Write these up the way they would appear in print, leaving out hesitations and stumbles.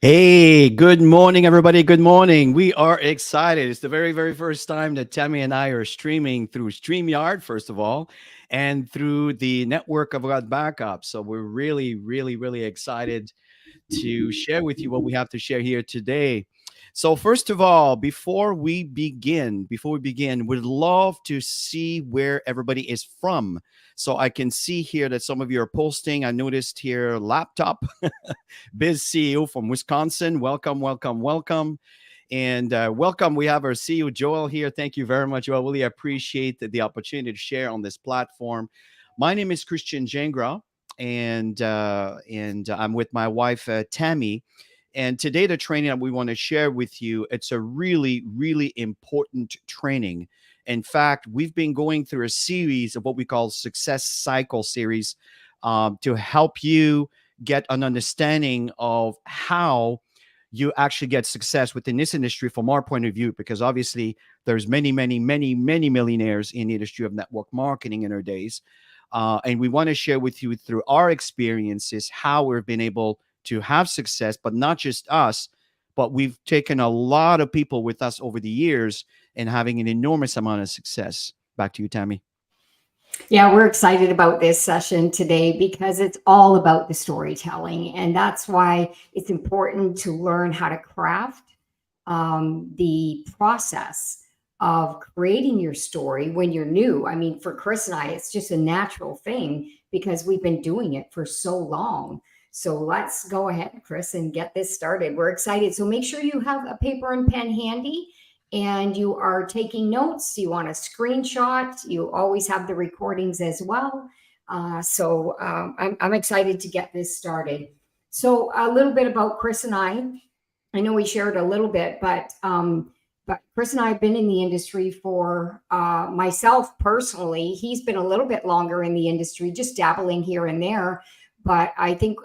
Hey, good morning, everybody. Good morning. We are excited. It's the very, very first time that Tammy and I are streaming through StreamYard, first of all, and through the network of God Backup. So we're really, really, really excited to share with you what we have to share here today. So first of all, before we begin, we'd love to see where everybody is from. So I can see here that some of you are posting. I noticed here laptop Biz CEO from Wisconsin. Welcome, welcome, welcome. And welcome. We have our CEO Joel here. Thank you very much. Joel. Really appreciate the opportunity to share on this platform. My name is Christian Jangra, and I'm with my wife Tammy. And today, the training that we want to share with you, it's a really, really important training. In fact, we've been going through a series of what we call success cycle series to help you get an understanding of how you actually get success within this industry from our point of view, because obviously there's many, many, many, many millionaires in the industry of network marketing in our days. And we want to share with you through our experiences how we've been able to have success, but not just us, but we've taken a lot of people with us over the years and having an enormous amount of success. Back to you, Tammy. Yeah, we're excited about this session today because it's all about the storytelling. And that's why it's important to learn how to craft the process of creating your story when you're new. I mean, for Chris and I, it's just a natural thing because we've been doing it for so long. So let's go ahead, Chris, and get this started. We're excited. So make sure you have a paper and pen handy and you are taking notes, you want a screenshot, you always have the recordings as well. I'm excited to get this started. So a little bit about Chris and I know we shared a little bit, but Chris and I have been in the industry for myself personally. He's been a little bit longer in the industry, just dabbling here and there. But I think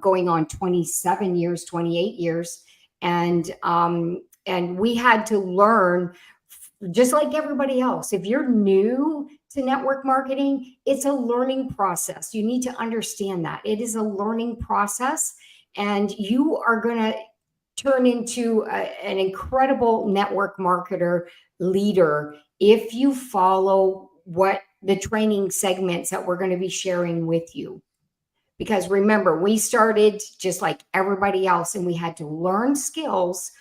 going on 27 years, 28 years. And we had to learn, just like everybody else. If you're new to network marketing, it's a learning process. You need to understand that. It is a learning process, and you are going to turn into an incredible network marketer leader if you follow what the training segments that we're going to be sharing with you. Because remember, we started just like everybody else, and we had to learn skills,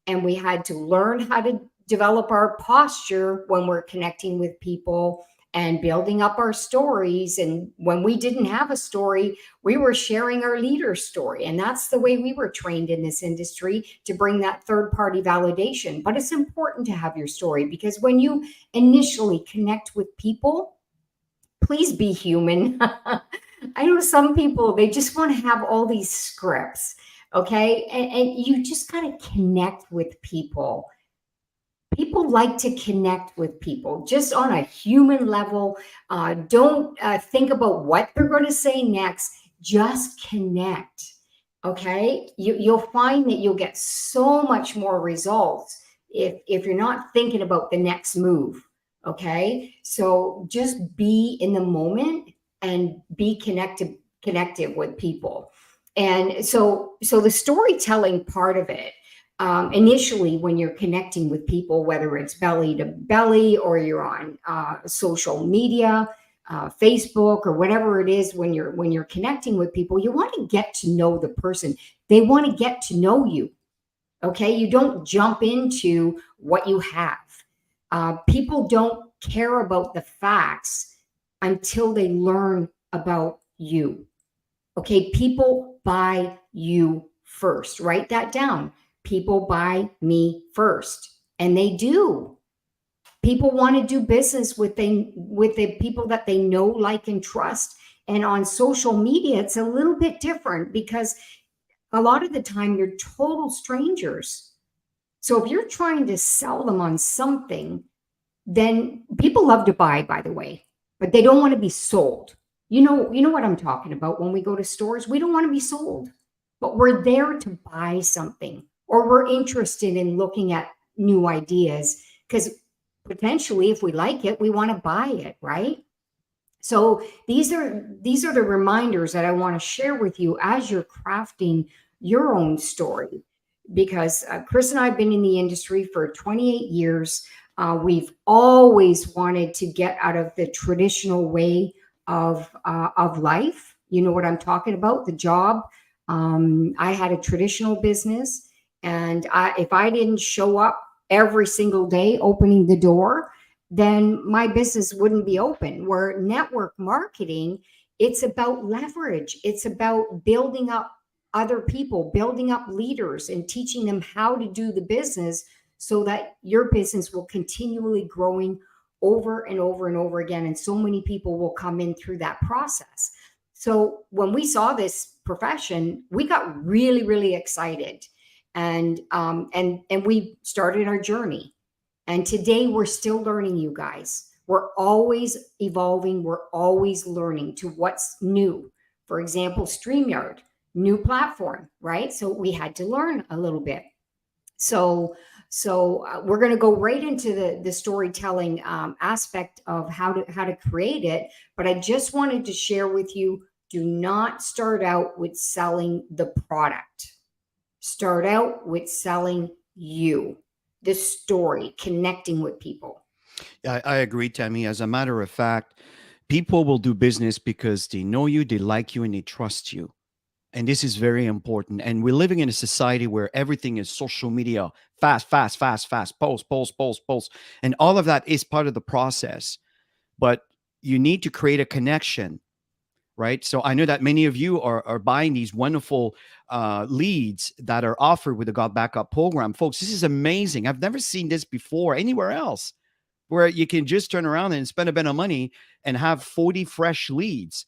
and we had to learn how to develop our posture when we're connecting with people and building up our stories. And when we didn't have a story, we were sharing our leader's story. And that's the way we were trained in this industry, to bring that third-party validation. But it's important to have your story, because when you initially connect with people, please be human. I know some people, they just want to have all these scripts. Okay. And you just got to connect with people. People like to connect with people just on a human level. Don't think about what they're going to say next. Just connect. Okay. You'll find that you'll get so much more results if you're not thinking about the next move. Okay. So just be in the moment and be connected with people. And so the storytelling part of it, initially when you're connecting with people, whether it's belly to belly or you're on social media, Facebook or whatever it is, when you're connecting with people, you want to get to know the person. They want to get to know you. Okay, you don't jump into what you have. People don't care about the facts until they learn about you. Okay, people buy you first. Write that down. People buy me first. And they do. People want to do business with the people that they know, like, and trust. And on social media, it's a little bit different, because a lot of the time you're total strangers. So if you're trying to sell them on something, then people love to buy, by the way, but they don't want to be sold. You know what I'm talking about. When we go to stores, we don't want to be sold, but we're there to buy something, or we're interested in looking at new ideas, because potentially if we like it, we want to buy it, right? So these are the reminders that I want to share with you as you're crafting your own story, because Chris and I have been in the industry for 28 years. We've always wanted to get out of the traditional way of life. You know what I'm talking about? The job. I had a traditional business, and if I didn't show up every single day opening the door, then my business wouldn't be open. Where network marketing, it's about leverage. It's about building up other people, building up leaders, and teaching them how to do the business so that your business will continually growing over and over and over again. And so many people will come in through that process. So when we saw this profession, we got really, really excited, and we started our journey. And today we're still learning, you guys. We're always evolving. We're always learning to what's new. For example, StreamYard, new platform, right? So we had to learn a little bit. So we're going to go right into the storytelling aspect of how to create it. But I just wanted to share with you, do not start out with selling the product. Start out with selling you, the story, connecting with people. I agree, Tammy. As a matter of fact, people will do business because they know you, they like you, and they trust you. And this is very important. And we're living in a society where everything is social media, fast, fast, fast, fast, post, post, post, post. And all of that is part of the process. But you need to create a connection, right? So I know that many of you are buying these wonderful leads that are offered with the God Backup program. Folks, this is amazing. I've never seen this before anywhere else, where you can just turn around and spend a bit of money and have 40 fresh leads.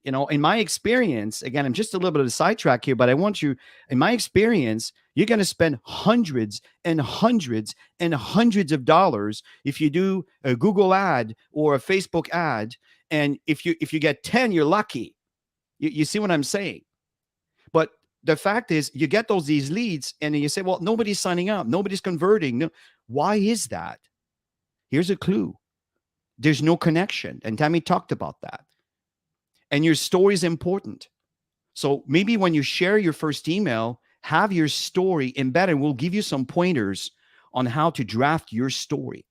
You know, in my experience, again, I'm just a little bit of a sidetrack here, but I want you, in my experience, you're going to spend hundreds and hundreds and hundreds of dollars if you do a Google ad or a Facebook ad. And if you get 10, you're lucky. You see what I'm saying? But the fact is, you get these leads and then you say, well, nobody's signing up. Nobody's converting. No. Why is that? Here's a clue. There's no connection. And Tammy talked about that. And your story is important. So maybe when you share your first email, have your story embedded. We'll give you some pointers on how to draft your story.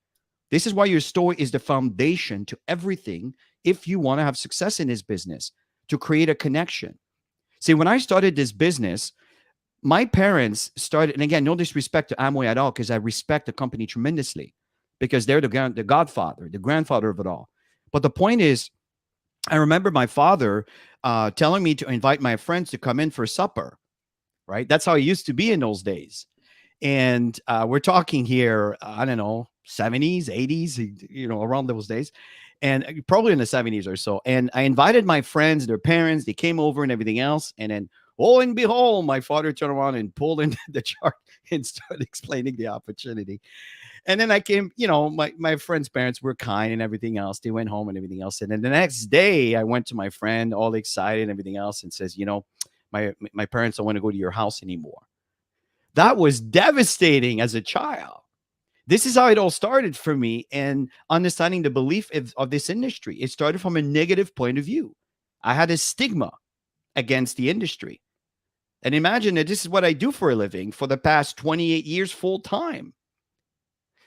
This is why your story is the foundation to everything if you want to have success in this business, to create a connection. See, when I started this business, my parents started, and again, no disrespect to Amway at all, because I respect the company tremendously, because they're the godfather, the grandfather of it all. But the point is, I remember my father telling me to invite my friends to come in for supper, right? That's how it used to be in those days. And we're talking here, I don't know, 70s, 80s, you know, around those days. And probably in the 70s or so. And I invited my friends, their parents, they came over and everything else. And then, oh, and behold, my father turned around and pulled in the chart and started explaining the opportunity. And then I came, you know, my friend's parents were kind and everything else. They went home and everything else. And then the next day I went to my friend, all excited and everything else, and says, you know, my parents don't want to go to your house anymore. That was devastating as a child. This is how it all started for me, and understanding the belief of this industry. It started from a negative point of view. I had a stigma against the industry. And imagine that this is what I do for a living for the past 28 years full time.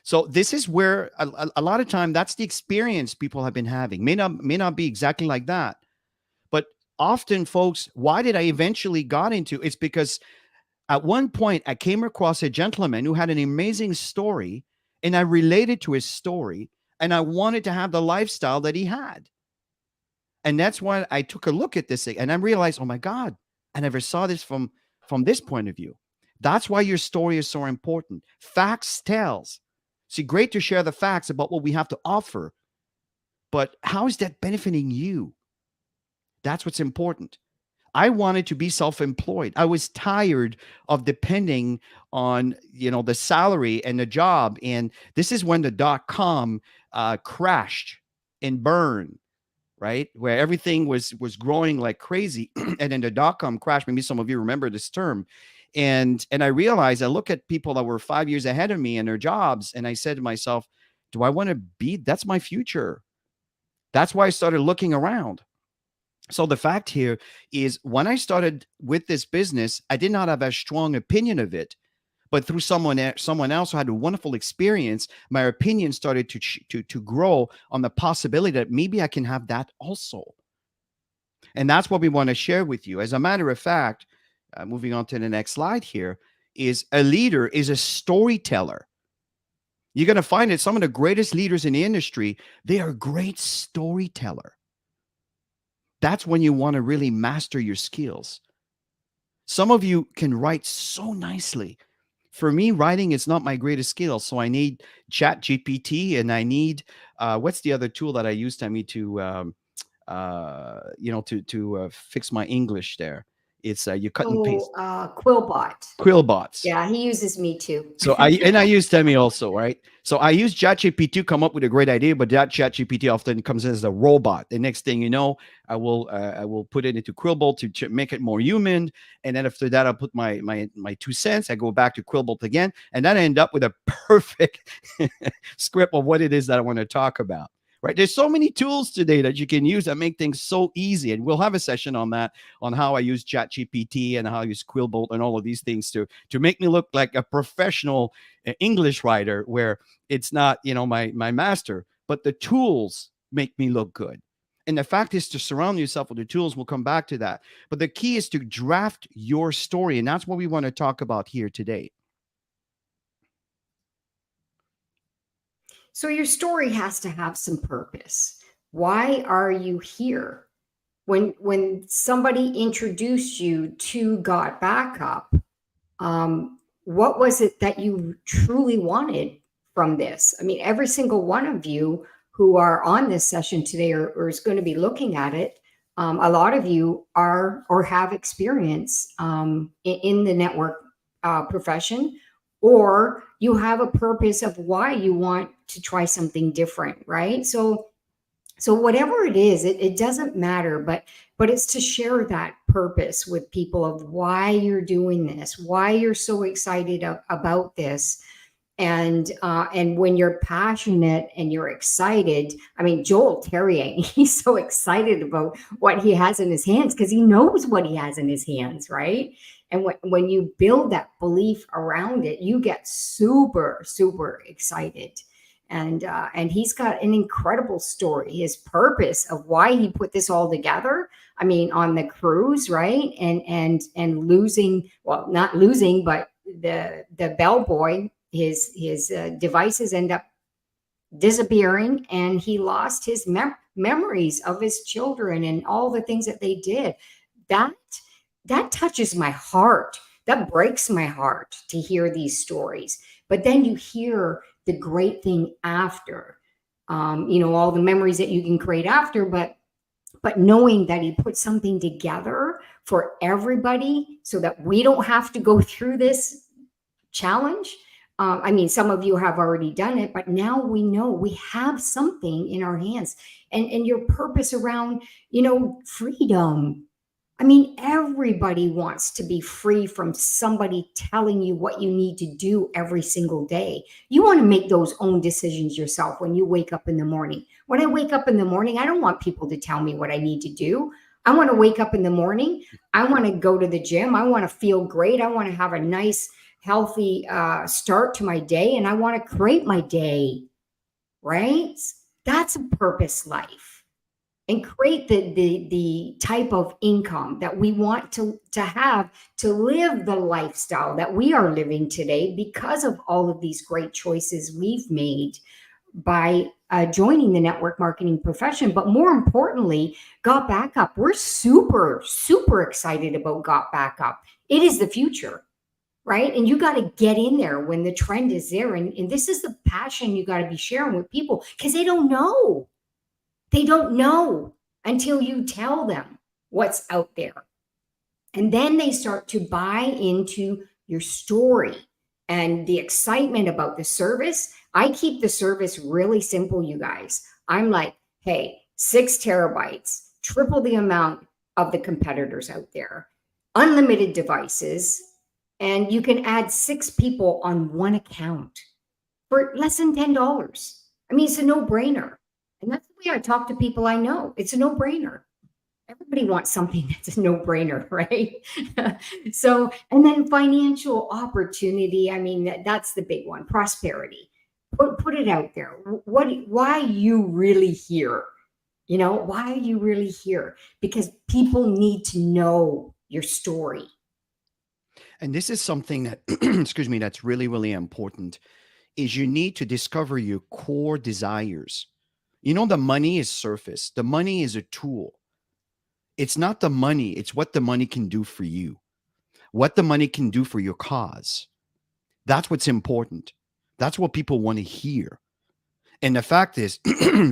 So this is where a lot of time, that's the experience people have been having. May not be exactly like that. But often, folks, why did I eventually got into? It's because at one point I came across a gentleman who had an amazing story, and I related to his story, and I wanted to have the lifestyle that he had. And that's why I took a look at this thing, and I realized, oh my God, I never saw this from this point of view. That's why your story is so important. Facts tells. See, great to share the facts about what we have to offer, but how is that benefiting you? That's what's important. I wanted to be self-employed. I was tired of depending on, you know, the salary and the job. And this is when the .com crashed and burned, right? Where everything was growing like crazy. And then the .com crashed. Maybe some of you remember this term. And I realized, I look at people that were 5 years ahead of me in their jobs, and I said to myself, do I want to be, that's my future. That's why I started looking around. So the fact here is when I started with this business, I did not have a strong opinion of it. But through someone else who had a wonderful experience, my opinion started to grow on the possibility that maybe I can have that also. And that's what we want to share with you. As a matter of fact, moving on to the next slide here, is a leader is a storyteller. You're going to find that some of the greatest leaders in the industry, they are great storyteller. That's when you want to really master your skills. Some of you can write so nicely. For me, writing is not my greatest skill. So I need Chat GPT, and I need what's the other tool that I use, Tammy, to fix my English there. It's you cut and paste. Quillbot. Quillbots. Yeah, he uses me too. So I use Temi also, right? So I use ChatGPT to come up with a great idea, but that ChatGPT often comes in as a robot. The next thing you know, I will put it into Quillbot to make it more human, and then after that, I'll put my 2 cents. I go back to Quillbot again, and then I end up with a perfect script of what it is that I want to talk about. Right? There's so many tools today that you can use that make things so easy. And we'll have a session on that, on how I use ChatGPT and how I use Quillbot and all of these things to make me look like a professional English writer, where it's not, my master, but the tools make me look good. And the fact is to surround yourself with the tools. We'll come back to that. But the key is to draft your story. And that's what we want to talk about here today. So your story has to have some purpose. Why are you here? When somebody introduced you to Got Backup, what was it that you truly wanted from this? I mean, every single one of you who are on this session today or is going to be looking at it, a lot of you are or have experience in the network profession, or you have a purpose of why you want to try something different, right? So whatever it is, it doesn't matter, but it's to share that purpose with people of why you're doing this, why you're so excited about this. And when you're passionate and you're excited, I mean, Joel Terrier, he's so excited about what he has in his hands because he knows what he has in his hands, right? And when you build that belief around it, you get super, super excited. And he's got an incredible story. His purpose of why he put this all together. I mean, on the cruise, right? And losing, well, not losing, but the bellboy, his devices end up disappearing, and he lost his memories of his children and all the things that they did. That touches my heart. That breaks my heart to hear these stories. But then you hear the great thing after, all the memories that you can create after, but knowing that he put something together for everybody so that we don't have to go through this challenge. I mean, some of you have already done it, but now we know we have something in our hands, and your purpose around, freedom. I mean, everybody wants to be free from somebody telling you what you need to do every single day. You want to make those own decisions yourself when you wake up in the morning. When I wake up in the morning, I don't want people to tell me what I need to do. I want to wake up in the morning. I want to go to the gym. I want to feel great. I want to have a nice, healthy start to my day, and I want to create my day, right? That's a purpose life. And create the type of income that we want to have to live the lifestyle that we are living today because of all of these great choices we've made by joining the network marketing profession. But more importantly, Got Backup. We're super, super excited about Got Backup. It is the future, right? And you got to get in there when the trend is there. And this is the passion you got to be sharing with people, because they don't know. They don't know until you tell them what's out there. And then they start to buy into your story and the excitement about the service. I keep the service really simple, you guys. I'm like, hey, 6 terabytes, triple the amount of the competitors out there, unlimited devices, and you can add 6 people on one account for less than $10. I mean, it's a no-brainer. And that's the way I talk to people I know. It's a no-brainer. Everybody wants something that's a no-brainer, right? So, and then financial opportunity. I mean, that's the big one. Prosperity. Put it out there. Why are you really here? You know, why are you really here? Because people need to know your story. And this is something that, excuse me, that's really, really important is you need to discover your core desires. You know, the money is surface. The money is a tool. It's not the money, it's what the money can do for you, what the money can do for your cause. That's what's important. That's what people want to hear. And the fact is,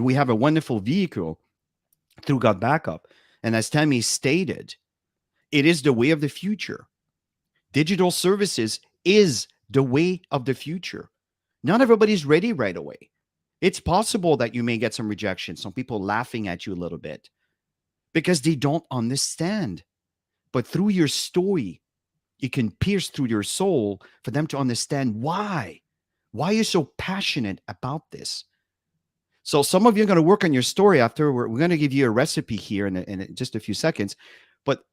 we have a wonderful vehicle through God Backup. And as Tammy stated, it is the way of the future. Digital services is the way of the future. Not everybody's ready right away. It's possible that you may get some rejection, some people laughing at you a little bit because they don't understand. But through your story, it can pierce through your soul for them to understand why you're so passionate about this. So some of you are going to work on your story after. We're going to give you a recipe here in just a few seconds. But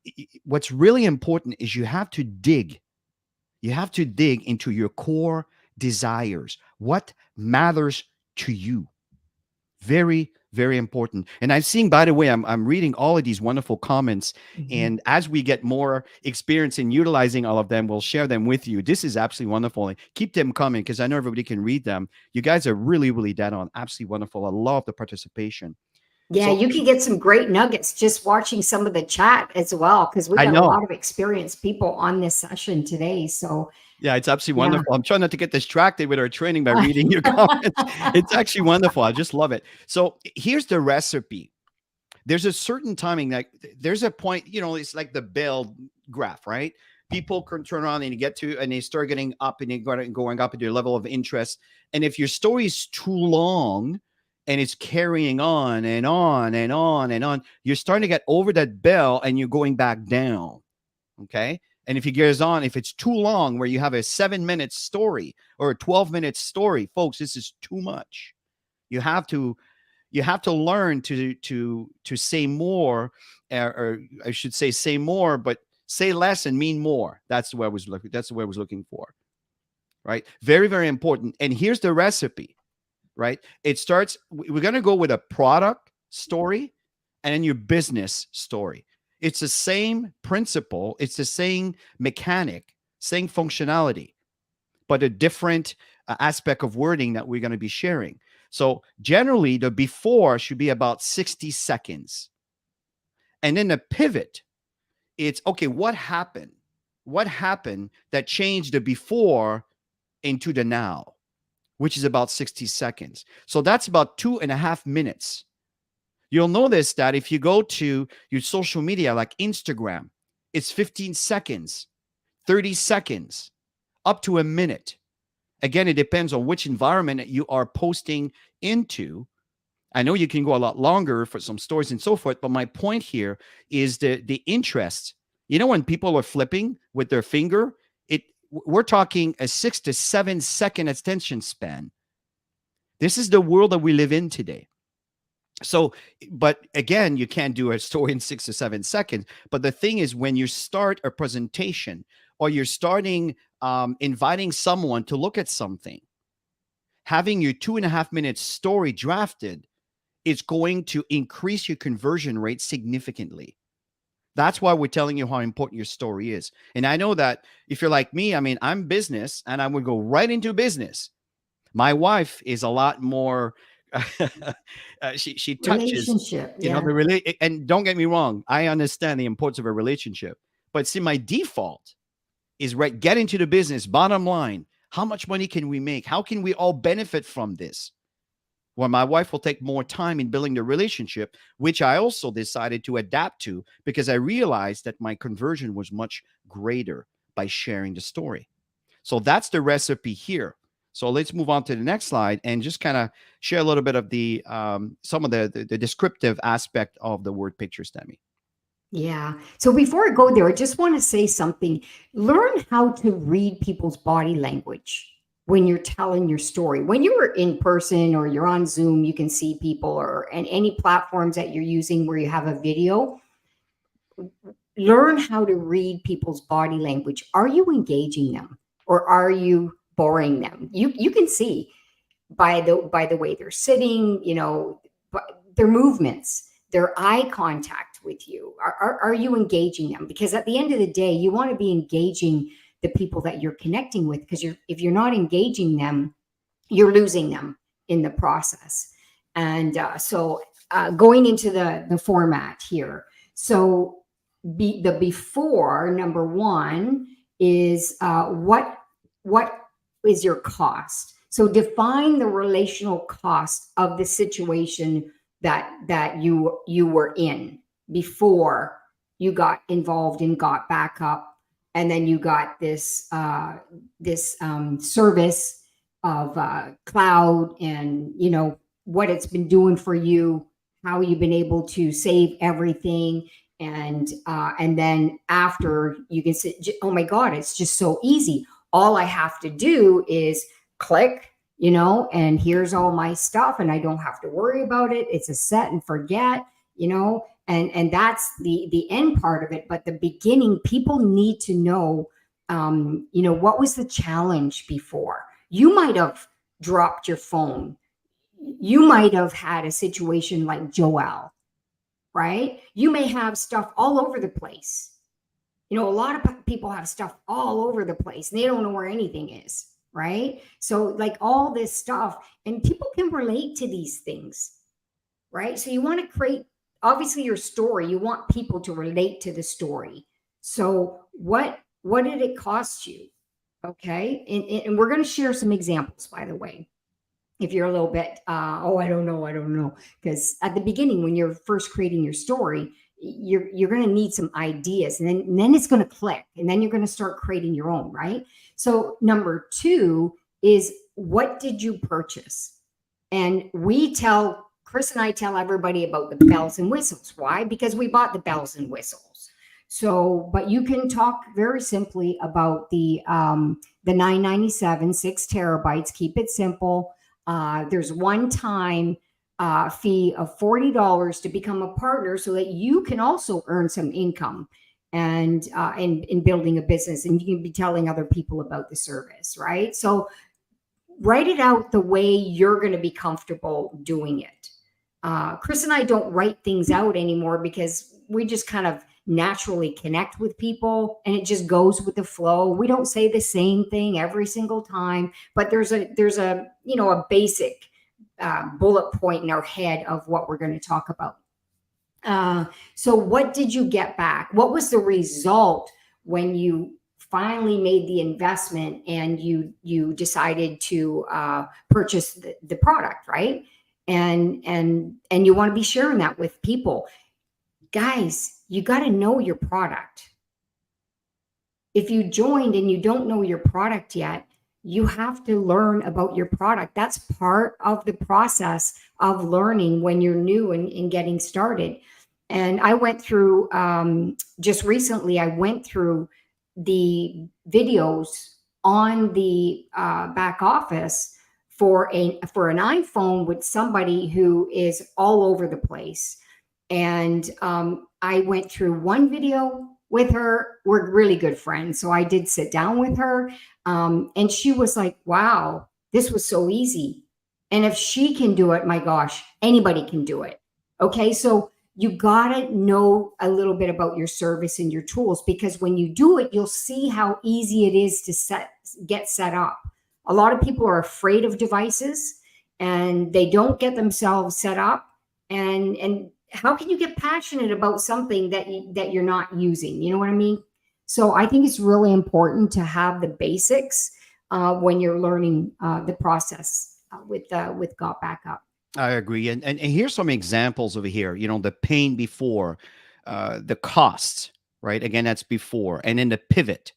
what's really important is you have to dig. You have to dig into your core desires. What matters to you? Very, very important. And I'm seeing, by the way, I'm reading all of these wonderful comments. Mhm. And as we get more experience in utilizing all of them, we'll share them with you. This is absolutely wonderful. And keep them coming because I know everybody can read them. You guys are really, really dead on. Absolutely wonderful. I love the participation. Yeah, So you can get some great nuggets just watching some of the chat as well, because we I got a know. lot of experienced people on this session today. So, Yeah, it's absolutely yeah. wonderful. I'm trying not to get distracted with our training by reading your comments. It's actually wonderful. I just love it. So here's the recipe. There's a certain timing that there's a point, it's like the bell graph, right? People can turn around and they start getting up and going up into your level of interest. And if your story is too long and it's carrying on and on and on and on, you're starting to get over that bell and you're going back down. Okay. And if it goes on, if it's too long, where you have a 7-minute story or a 12-minute story, folks, this is too much. You have to learn to say more, or I should say more, but say less and mean more. That's the way I was looking. That's the way I was looking for. Right. Very, very important. And here's the recipe. Right. It starts. We're going to go with a product story and then your business story. It's the same principle. It's the same mechanic, same functionality, but a different aspect of wording that we're going to be sharing. So generally, the before should be about 60 seconds. And then the pivot, it's okay, what happened? What happened that changed the before into the now, which is about 60 seconds. So that's about 2.5 minutes. You'll notice that if you go to your social media like Instagram, it's 15 seconds, 30 seconds, up to a minute. Again, it depends on which environment you are posting into. I know you can go a lot longer for some stories and so forth, but my point here is the interest. You know, when people are flipping with their finger, we're talking a 6 to 7 second attention span. This is the world that we live in today. So, but again, you can't do a story in 6 to 7 seconds. But the thing is, when you start a presentation or you're starting inviting someone to look at something, having your 2.5 minute story drafted is going to increase your conversion rate significantly. That's why we're telling you how important your story is. And I know that if you're like me, I mean, I'm business and I would go right into business. My wife is a lot more, she touches, Relationship. Yeah. and don't get me wrong, I understand the importance of a relationship. But see, my default is right, get into the business, bottom line. How much money can we make? How can we all benefit from this? Well, my wife will take more time in building the relationship, which I also decided to adapt to because I realized that my conversion was much greater by sharing the story. So that's the recipe here. So let's move on to the next slide and just kind of share a little bit of the some of the descriptive aspect of the word pictures, Demi. Yeah. So before I go there, I just want to say something. Learn how to read people's body language when you're telling your story. When you're in person or you're on Zoom, you can see people, or and any platforms that you're using where you have a video. learn how to read people's body language. Are you engaging them or are you boring them? You can see by the way they're sitting, their movements, their eye contact with you. Are you engaging them? Because at the end of the day, you want to be engaging the people that you're connecting with, because if you're not engaging them, you're losing them in the process. And so going into the format here. So the before, number one, is what is your cost. So define the relational cost of the situation that you were in before you got involved and got back up, and then you got this service of cloud, and what it's been doing for you, how you've been able to save everything, and then after you can say, oh my God, it's just so easy. All I have to do is click, and here's all my stuff, and I don't have to worry about it. It's a set and forget, and that's the end part of it. But the beginning, people need to know, what was the challenge before? You might have dropped your phone. You might have had a situation like Joelle, right? You may have stuff all over the place. A lot of people have stuff all over the place and they don't know where anything is, right? So like all this stuff, and people can relate to these things, right? So you want to create, obviously, your story. You want people to relate to the story. So what did it cost you? Okay. And we're going to share some examples, by the way. If you're a little bit, I don't know. Because at the beginning, when you're first creating your story, you're going to need some ideas, and then it's going to click, and then you're going to start creating your own, right? So number two is, what did you purchase? And Chris and I tell everybody about the bells and whistles. Why? Because we bought the bells and whistles. So, but you can talk very simply about the $997, 6 terabytes. Keep it simple. There's one time fee of $40 to become a partner, so that you can also earn some income and in building a business, and you can be telling other people about the service, right? So write it out the way you're going to be comfortable doing it. Chris and I don't write things out anymore because we just kind of naturally connect with people, and it just goes with the flow. We don't say the same thing every single time, but there's a a basic bullet point in our head of what we're going to talk about. So what did you get back? What was the result when you finally made the investment and you decided to purchase the product, right? And you want to be sharing that with people. Guys, you got to know your product. If you joined and you don't know your product yet, you have to learn about your product. That's part of the process of learning when you're new and getting started. And I went through, just recently, I went through the videos on the back office for an iPhone with somebody who is all over the place. And I went through one video with her. We're really good friends. So I did sit down with her. And she was like, wow, this was so easy. And if she can do it, my gosh, anybody can do it. Okay. So you got to know a little bit about your service and your tools, because when you do it, you'll see how easy it is to get set up. A lot of people are afraid of devices and they don't get themselves set up. And how can you get passionate about something that you're not using? You know what I mean? So I think it's really important to have the basics when you're learning the process with Got Backup. I agree. And here's some examples over here. The pain before, the cost, right? Again, that's before. And then the pivot.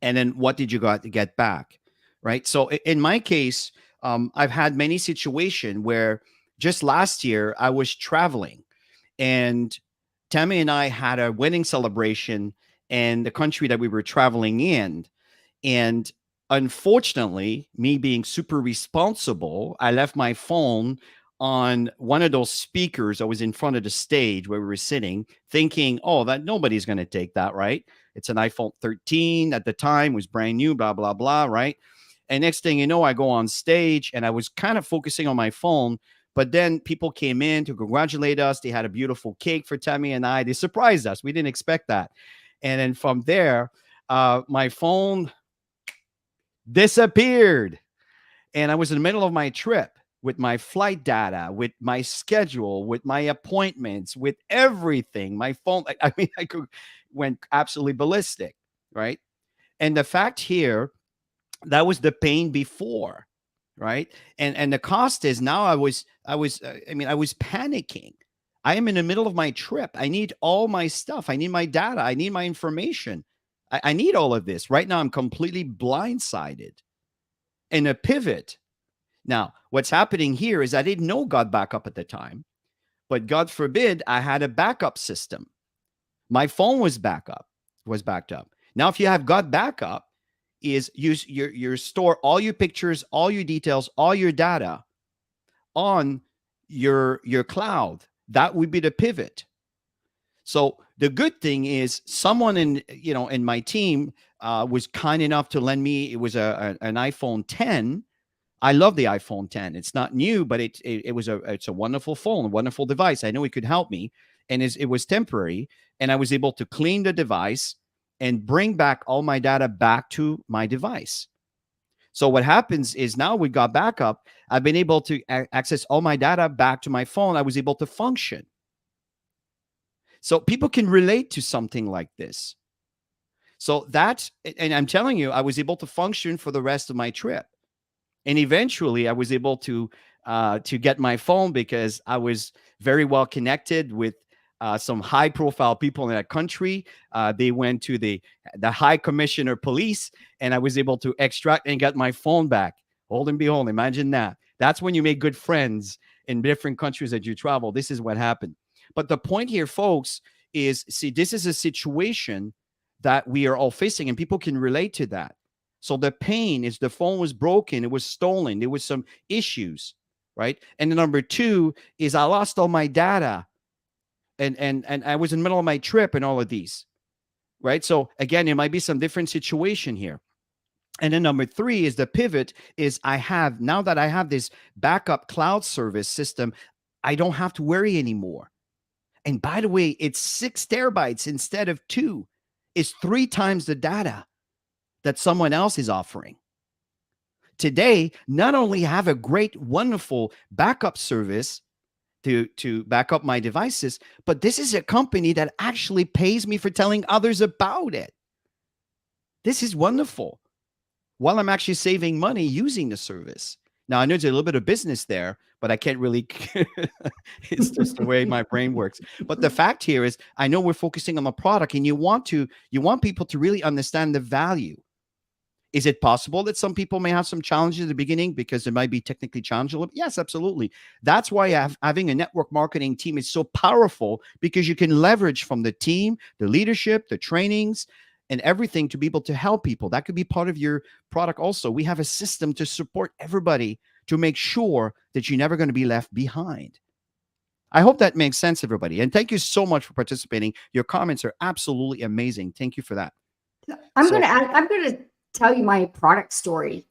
And then what did you got to get back, right? So in my case, I've had many situations where just last year I was traveling, and Tammy and I had a wedding celebration in the country that we were traveling in. And unfortunately, me being super responsible, I left my phone on one of those speakers that was in front of the stage where we were sitting, thinking, oh, that nobody's going to take that, right? It's an iPhone 13 at the time, was brand new, blah, blah, blah, right? And next thing you know, I go on stage and I was kind of focusing on my phone, but then people came in to congratulate us. They had a beautiful cake for Tammy and I. They surprised us. We didn't expect that. And then from there, my phone disappeared. And I was in the middle of my trip with my flight data, with my schedule, with my appointments, with everything. My phone, I mean, went absolutely ballistic, right? And the fact here, that was the pain before, right? And the cost is now I was panicking. I am in the middle of my trip. I need all my stuff. I need my data. I need my information. I need all of this. Right now, I'm completely blindsided. And a pivot. Now, what's happening here is I didn't know God backup at the time, but God forbid I had a backup system. My phone was backed up. Now, if you have God backup, is you store all your pictures, all your details, all your data on your cloud. That would be the pivot. So the good thing is someone in my team was kind enough to lend me. It was an iPhone 10. I love the iPhone 10. It's not new, but it's a wonderful phone, a wonderful device. I know it could help me, and it was temporary. And I was able to clean the device and bring back all my data back to my device. So what happens is now we got backup. I've been able to access all my data back to my phone. I was able to function. So people can relate to something like this. So and I'm telling you, I was able to function for the rest of my trip. And eventually I was able to get my phone because I was very well connected with some high profile people in that country. They went to the High Commissioner Police, and I was able to extract and get my phone back. Hold and behold, imagine that. That's when you make good friends in different countries that you travel. This is what happened. But the point here, folks, is see, this is a situation that we are all facing, and people can relate to that. So the pain is the phone was broken, it was stolen, there was some issues, right? And the number two is I lost all my data, and I was in the middle of my trip and all of these, right? So again, there might be some different situation here. And then number three is the pivot is now that I have this backup cloud service system, I don't have to worry anymore. And by the way, it's 6 terabytes instead of 2. It's 3 times the data that someone else is offering. Today, not only have a great, wonderful backup service to back up my devices, but this is a company that actually pays me for telling others about it. This is wonderful. While I'm actually saving money using the service. Now, I know there's a little bit of business there, but I can't really, it's just the way my brain works. But the fact here is I know we're focusing on the product, and you want people to really understand the value. Is it possible that some people may have some challenges at the beginning because it might be technically challenging? Yes, absolutely. That's why having a network marketing team is so powerful, because you can leverage from the team, the leadership, the trainings, and everything to be able to help people. That could be part of your product also. We have a system to support everybody to make sure that you're never going to be left behind. I hope that makes sense, everybody. And thank you so much for participating. Your comments are absolutely amazing. Thank you for that. I'm going to tell you my product story.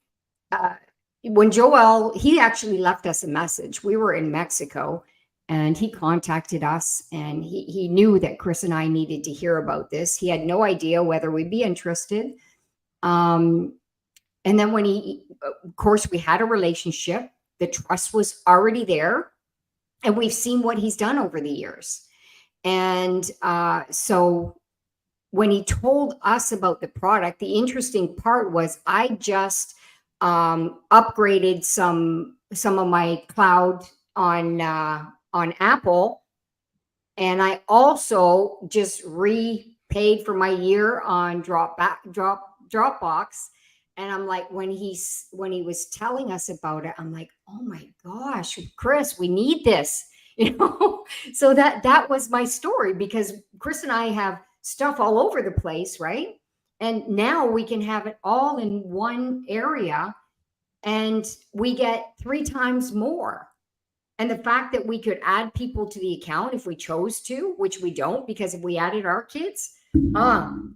When Joel, he actually left us a message. We were in Mexico, and he contacted us, and he knew that Chris and I needed to hear about this. He had no idea whether we'd be interested. And then of course, we had a relationship. The trust was already there, and we've seen what he's done over the years. And so when he told us about the product, the interesting part was I just upgraded some of my cloud on Apple, and I also just repaid for my year on Dropbox. And I'm like, when he was telling us about it, I'm like, oh my gosh, Chris, we need this, So that was my story, because Chris and I have stuff all over the place, right? And now we can have it all in one area, and we get 3 times more. And the fact that we could add people to the account if we chose to, which we don't, because if we added our kids,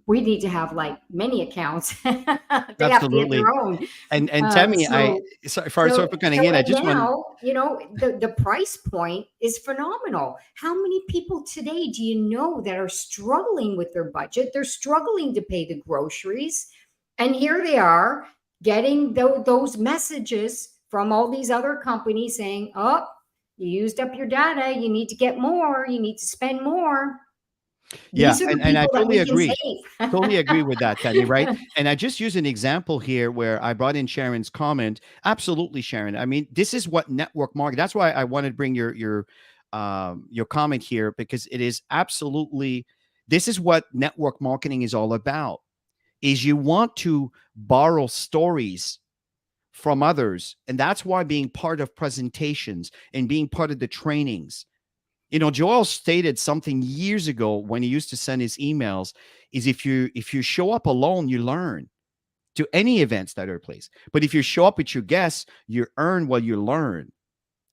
we need to have like many accounts. They have to get Absolutely. their own. And Uh, Tammy, so sorry for cutting in. I and just want. now, the price point is phenomenal. How many people today do you know that are struggling with their budget? They're struggling to pay the groceries. And here they are getting those messages from all these other companies saying, oh, you used up your data. You need to get more. You need to spend more. Yeah, These are the and I people that totally we can agree. save. Totally agree with that, Tammy, right? And I just use an example here where I brought in Sharon's comment. Absolutely, Sharon. I mean, this is what network marketing. That's why I wanted to bring your comment here, because it is absolutely, this is what network marketing is all about. Is you want to borrow stories from others, and that's why being part of presentations and being part of the trainings. Joel stated something years ago when he used to send his emails, is if you show up alone, you learn to any events that are placed. But if you show up with your guests, you earn what you learn.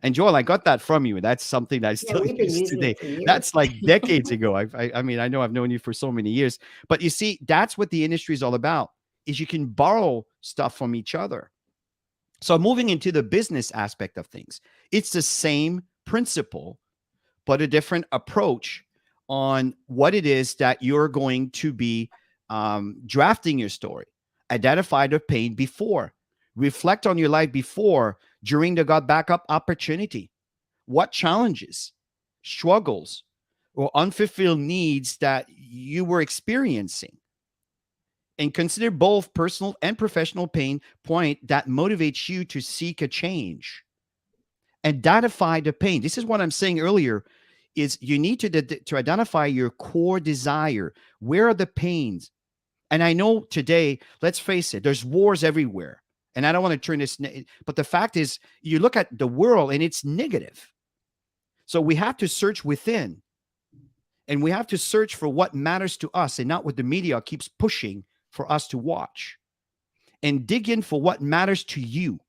And Joel, I got that from you. That's something that I still We've been use using today. it for years. That's like decades ago. I mean, I know I've known you for so many years, but you see, that's what the industry is all about, is you can borrow stuff from each other. So moving into the business aspect of things, it's the same principle, but a different approach on what it is that you're going to be drafting your story. Identify the pain before. Reflect on your life before, during the God backup opportunity. What challenges, struggles, or unfulfilled needs that you were experiencing. And consider both personal and professional pain point that motivates you to seek a change. And identify the pain. This is what I'm saying earlier, is you need to identify your core desire. Where are the pains? And I know today, let's face it, there's wars everywhere. And I don't want to turn this, but the fact is, you look at the world and it's negative. So we have to search within, and we have to search for what matters to us and not what the media keeps pushing for us to watch, and dig in for what matters to you.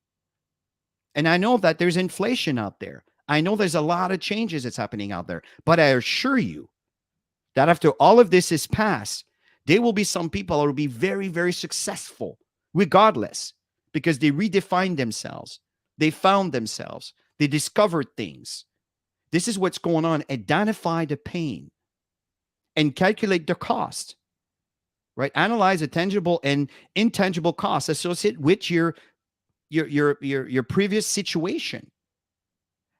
And I know that there's inflation out there. I know there's a lot of changes that's happening out there, but I assure you that after all of this is passed, there will be some people that will be very, very successful regardless, because they redefined themselves. They found themselves. They discovered things. This is what's going on. Identify the pain and calculate the cost, right? Analyze the tangible and intangible costs associated with your previous situation.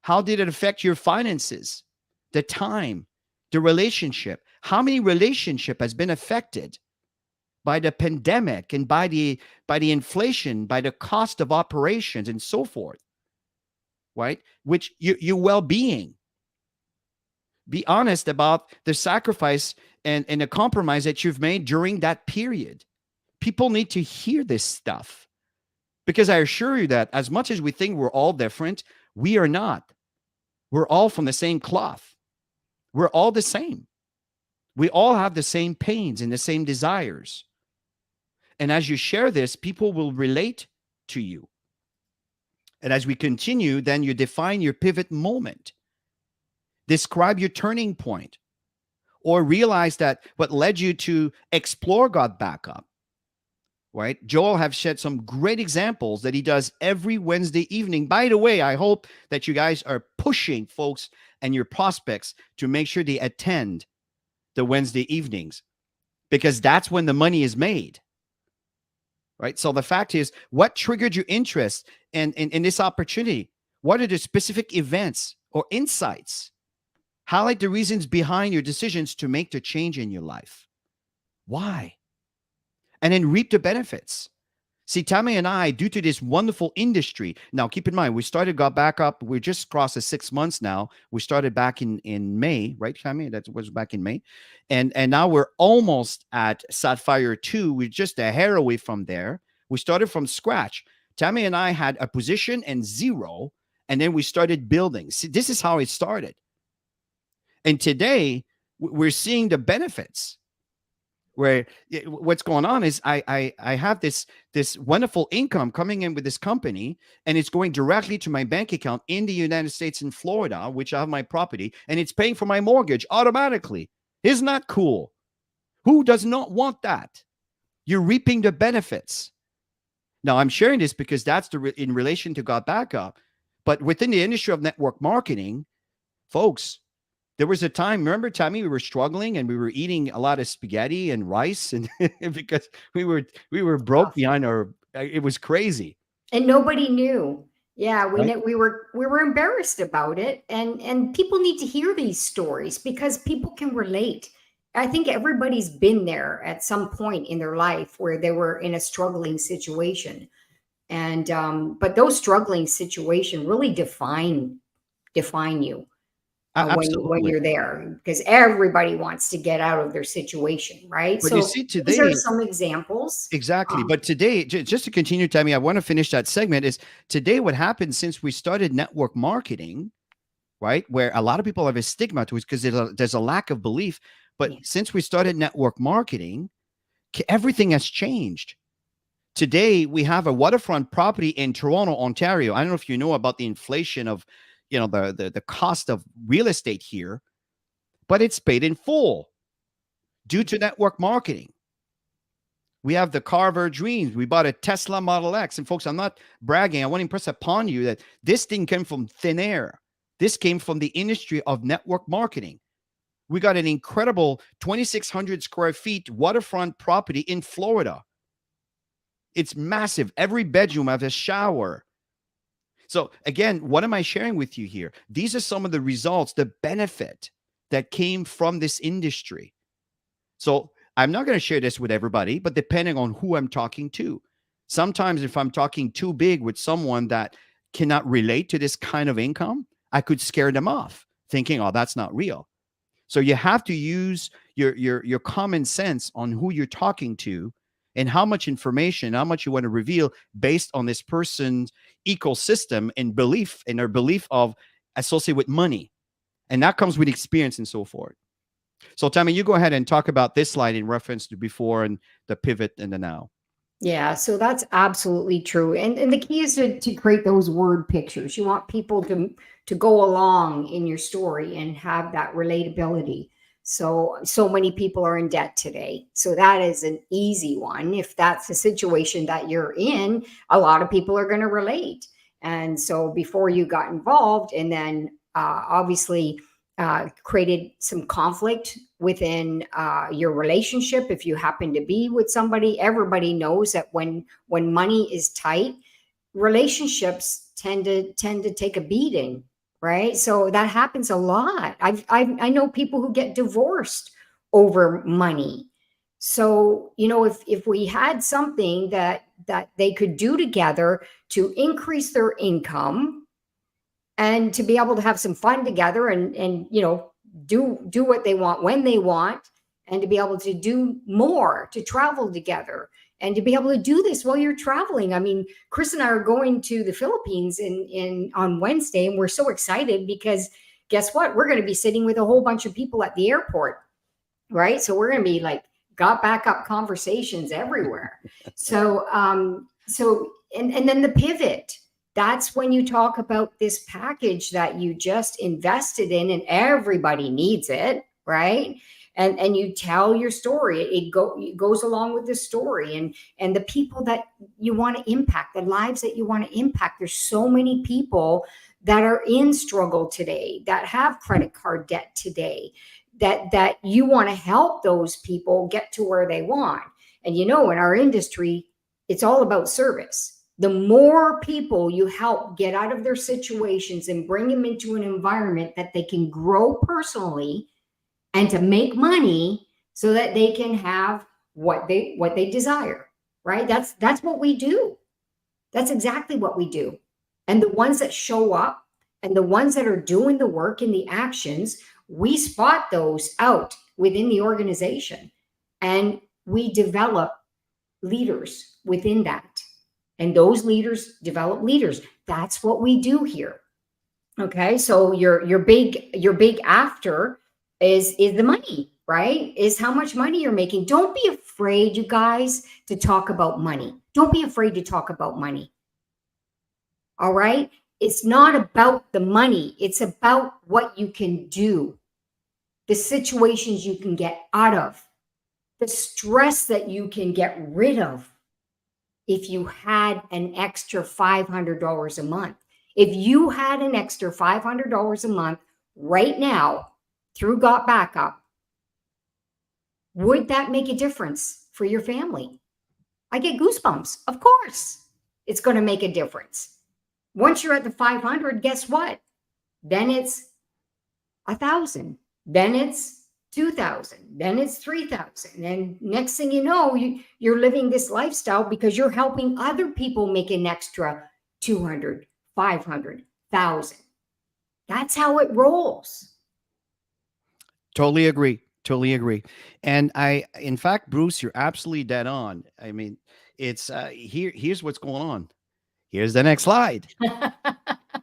How did it affect your finances, the time, the relationship? How many relationship has been affected by the pandemic and by the inflation, by the cost of operations and so forth, right? Which your well-being. Be honest about the sacrifice and the compromise that you've made during that period. People need to hear this stuff, because I assure you that as much as we think we're all different, we are not. We're all from the same cloth. We're all the same. We all have the same pains and the same desires. And as you share this, people will relate to you. And as we continue, then you define your pivot moment. Describe your turning point, or realize that what led you to explore God backup, right? Joel have shared some great examples that he does every Wednesday evening. By the way, I hope that you guys are pushing folks and your prospects to make sure they attend the Wednesday evenings, because that's when the money is made, right? So the fact is, what triggered your interest in this opportunity? What are the specific events or insights? Highlight the reasons behind your decisions to make the change in your life. Why? And then reap the benefits. See, Tammy and I, due to this wonderful industry, now keep in mind, we started God Backup. We just crossed the 6 months now. We started back in May, right, Tammy? That was back in May. And now we're almost at Sapphire 2. We're just a hair away from there. We started from scratch. Tammy and I had a position and zero, and then we started building. See, this is how it started. And today, we're seeing the benefits. where what's going on is I have this wonderful income coming in with this company, and it's going directly to my bank account in the United States in Florida, which I have my property, and it's paying for my mortgage automatically. Isn't that cool? Who does not want that? You're reaping the benefits. Now, I'm sharing this because that's in relation to Got Backup, but within the industry of network marketing, folks, there was a time, remember, Tammy, we were struggling and we were eating a lot of spaghetti and rice, and because we were broke behind our, it was crazy. And nobody knew. Yeah, Right? we were embarrassed about it, and people need to hear these stories because people can relate. I think everybody's been there at some point in their life where they were in a struggling situation, and but those struggling situation really define you when Absolutely. you're there, because everybody wants to get out of their situation, right? But you So see these are today, some examples. exactly. Um, But today, just to continue, Tammy, I want to finish that segment. Is today what happened since we started network marketing, right? Where a lot of people have a stigma to it because there's a lack of belief. But yeah. since we started network marketing, everything has changed. Today, we have a waterfront property in Toronto, Ontario. I don't know if you know about the inflation of, the cost of real estate here, but it's paid in full due to network marketing. We have the car of our dreams. We bought a Tesla Model X. And folks, I'm not bragging. I want to impress upon you that this didn't come from thin air. This came from the industry of network marketing. We got an incredible 2,600 square feet waterfront property in Florida. It's massive. Every bedroom has a shower. So again, what am I sharing with you here? These are some of the results, the benefit that came from this industry. So I'm not going to share this with everybody, but depending on who I'm talking to. Sometimes if I'm talking too big with someone that cannot relate to this kind of income, I could scare them off thinking, oh, that's not real. So you have to use your common sense on who you're talking to and how much information, how much you want to reveal based on this person's ecosystem and belief and their belief of associated with money. And that comes with experience and so forth. So Tammy, you go ahead and talk about this slide in reference to before and the pivot and the now. Yeah, so that's absolutely true. And the key is to create those word pictures. You want people to go along in your story and have that relatability. So many people are in debt today. So that is an easy one. If that's the situation that you're in, a lot of people are going to relate. And so before you got involved, and then obviously created some conflict within your relationship. If you happen to be with somebody, everybody knows that when money is tight, relationships tend to take a beating, right? So that happens a lot. I know people who get divorced over money. So if we had something that they could do together to increase their income and to be able to have some fun together and do what they want when they want, and to be able to do more, to travel together and to be able to do this while you're traveling. I mean, Chris and I are going to the Philippines on Wednesday, and we're so excited because guess what? We're going to be sitting with a whole bunch of people at the airport, right? So we're going to be like got backup conversations everywhere. So and then the pivot. That's when you talk about this package that you just invested in and everybody needs it, right? And you tell your story. It goes along with the story and the people that you want to impact, the lives that you want to impact. There's so many people that are in struggle today, that have credit card debt today, that you want to help those people get to where they want. And in our industry, it's all about service. The more people you help get out of their situations and bring them into an environment that they can grow personally and to make money so that they can have what they desire, right? That's what we do. That's exactly what we do. And the ones that show up and the ones that are doing the work and the actions, we spot those out within the organization and we develop leaders within that. And those leaders develop leaders. That's what we do here. Okay. So your big after is the money, right? Is how much money you're making. Don't be afraid, you guys, to talk about money. Don't be afraid to talk about money. All right? It's not about the money. It's about what you can do, the situations you can get out of, the stress that you can get rid of if you had an extra $500 a month. If you had an extra $500 a month right now through Got Backup, would that make a difference for your family? I get goosebumps. Of course, it's going to make a difference. Once you're at the 500, guess what? Then it's 1,000. Then it's 2,000. Then it's 3,000. And next thing you know, you're living this lifestyle because you're helping other people make an extra 200, 500, 1,000. That's how it rolls. Totally agree. Totally agree. And in fact, Bruce, you're absolutely dead on. I mean, it's here's what's going on. Here's the next slide.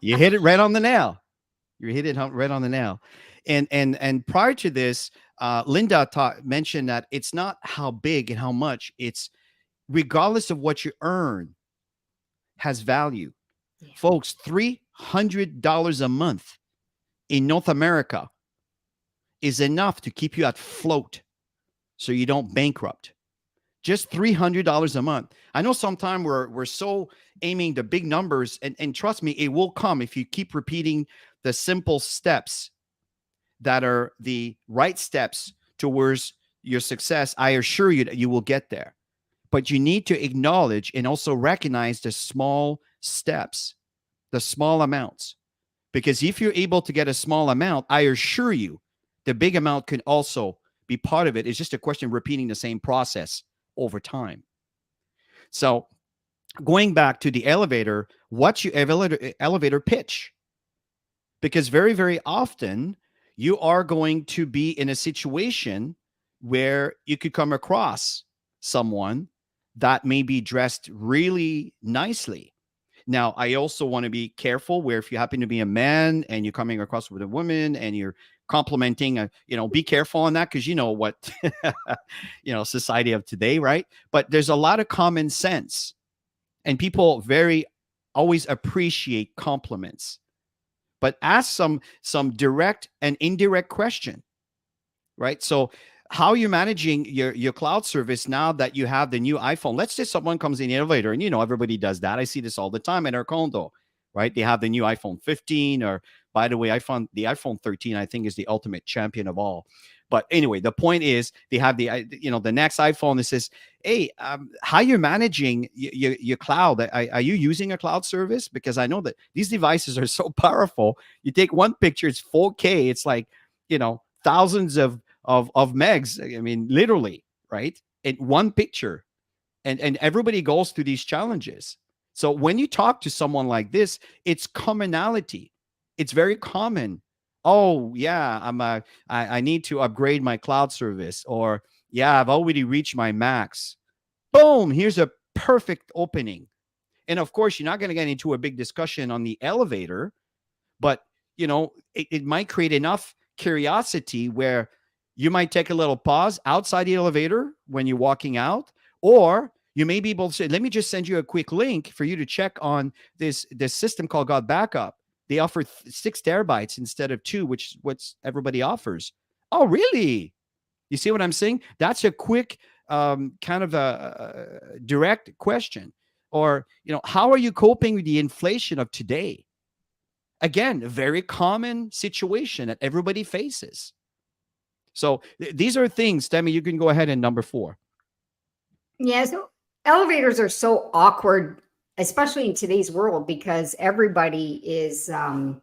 You hit it right on the nail. You hit it right on the nail. And prior to this, Linda mentioned that it's not how big and how much, it's regardless of what you earn has value. Yeah. Folks, $300 a month in North America is enough to keep you afloat so you don't bankrupt. Just $300 a month. I know sometimes we're so aiming the big numbers, and trust me, it will come if you keep repeating the simple steps that are the right steps towards your success. I assure you that you will get there. But you need to acknowledge and also recognize the small steps, the small amounts. Because if you're able to get a small amount, I assure you the big amount can also be part of it. It's just a question of repeating the same process over time. So going back to the elevator, what's your elevator pitch? Because very, very often you are going to be in a situation where you could come across someone that may be dressed really nicely. Now, I also want to be careful where if you happen to be a man and you're coming across with a woman and you're complimenting, be careful on that, because you know what, society of today, right? But there's a lot of common sense, and people always appreciate compliments. But ask some direct and indirect question, right? So how are you managing your cloud service now that you have the new iPhone? Let's say someone comes in the elevator, and everybody does that. I see this all the time in our condo, right? They have the new iPhone 15, or by the way, I found the iPhone 13, I think, is the ultimate champion of all. But anyway, the point is they have the next iPhone that says, hey, how you're managing your cloud? Are you using a cloud service? Because I know that these devices are so powerful. You take one picture, it's 4K. It's like, thousands of megs. I mean, literally, right? In one picture. And everybody goes through these challenges. So when you talk to someone like this, it's commonality. It's very common. Oh, yeah, I need to upgrade my cloud service. Or, yeah, I've already reached my max. Boom, here's a perfect opening. And of course, you're not going to get into a big discussion on the elevator, but, it might create enough curiosity where you might take a little pause outside the elevator when you're walking out, or you may be able to say, let me just send you a quick link for you to check on this system called Got Backup. They offer 6 terabytes instead of 2, which is what everybody offers. Oh, really? You see what I'm saying? That's a quick kind of a direct question. Or, how are you coping with the inflation of today? Again, a very common situation that everybody faces. So these are things, Demi, you can go ahead and number 4. Yeah, so elevators are so awkward, especially in today's world, because everybody is on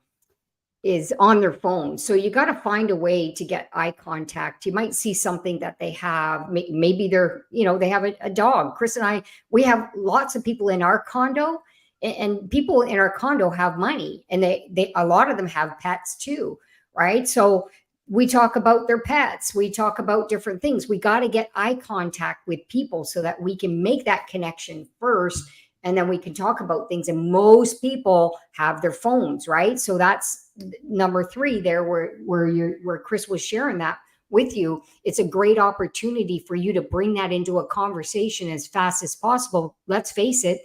their phone. So you got to find a way to get eye contact. You might see something that they have. Maybe they're, they have a dog. Chris and I, we have lots of people in our condo, and people in our condo have money, and they a lot of them have pets too, right? So we talk about their pets. We talk about different things. We got to get eye contact with people so that we can make that connection first, and then we can talk about things. And most people have their phones, right? So that's number 3 there, where Chris was sharing that with you, it's a great opportunity for you to bring that into a conversation as fast as possible. Let's face it,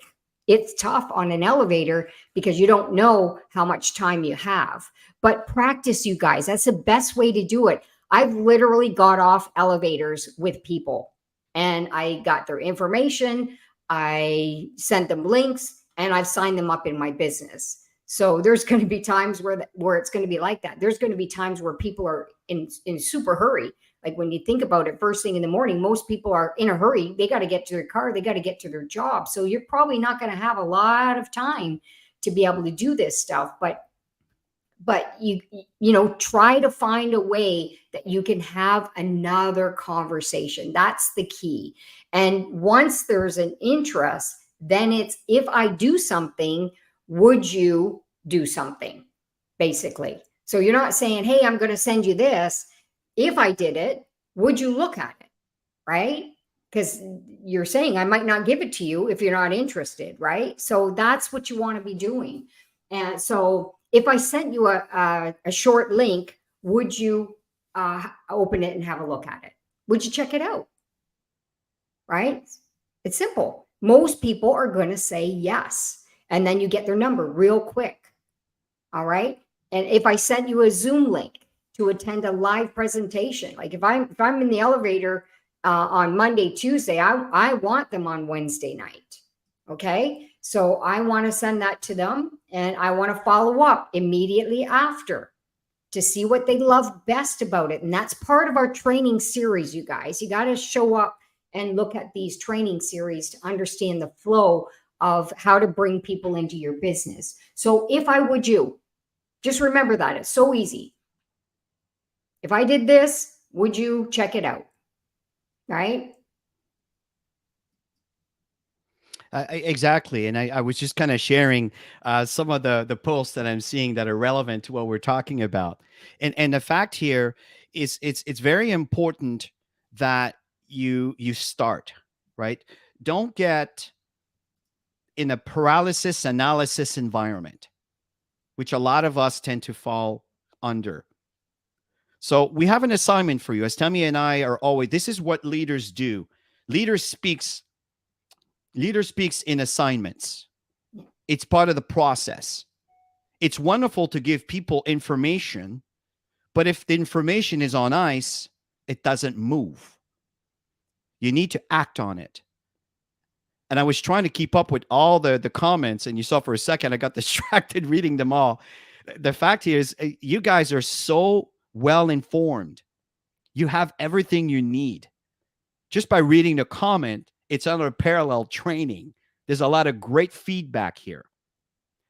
it's tough on an elevator because you don't know how much time you have. But practice, you guys. That's the best way to do it. I've literally got off elevators with people and I got their information. I sent them links and I've signed them up in my business. So there's going to be times where it's going to be like that. There's going to be times where people are in super hurry. Like when you think about it, first thing in the morning, most people are in a hurry. They got to get to their car. They got to get to their job. So you're probably not going to have a lot of time to be able to do this stuff. But you try to find a way that you can have another conversation. That's the key. And once there's an interest, then it's, if I do something, would you do something, basically? So you're not saying, hey, I'm going to send you this. If I did it, would you look at it? Right? Because you're saying I might not give it to you if you're not interested, right? So that's what you want to be doing. And so if I sent you a short link, would you open it and have a look at it? Would you check it out? Right? It's simple. Most people are going to say yes. And then you get their number real quick. All right. And if I sent you a Zoom link to attend a live presentation, like if I'm in the elevator on Monday, Tuesday, I want them on Wednesday night. Okay. So I want to send that to them and I want to follow up immediately after to see what they love best about it. And that's part of our training series, you guys. You got to show up and look at these training series to understand the flow of how to bring people into your business. So if I would you, just remember that it's so easy. If I did this, would you check it out? Right? Exactly. And I was just kind of sharing some of the posts that I'm seeing that are relevant to what we're talking about. And the fact here is it's very important that you start, right? Don't get in a paralysis analysis environment, which a lot of us tend to fall under. So we have an assignment for you. As Tammy and I are always, this is what leaders do. Leader speaks in assignments. It's part of the process. It's wonderful to give people information, but if the information is on ice, it doesn't move. You need to act on it. And I was trying to keep up with all the comments, and you saw for a second I got distracted reading them all. The fact here is you guys are so well informed. You have everything you need. Just by reading the comment, it's under parallel training. There's a lot of great feedback here.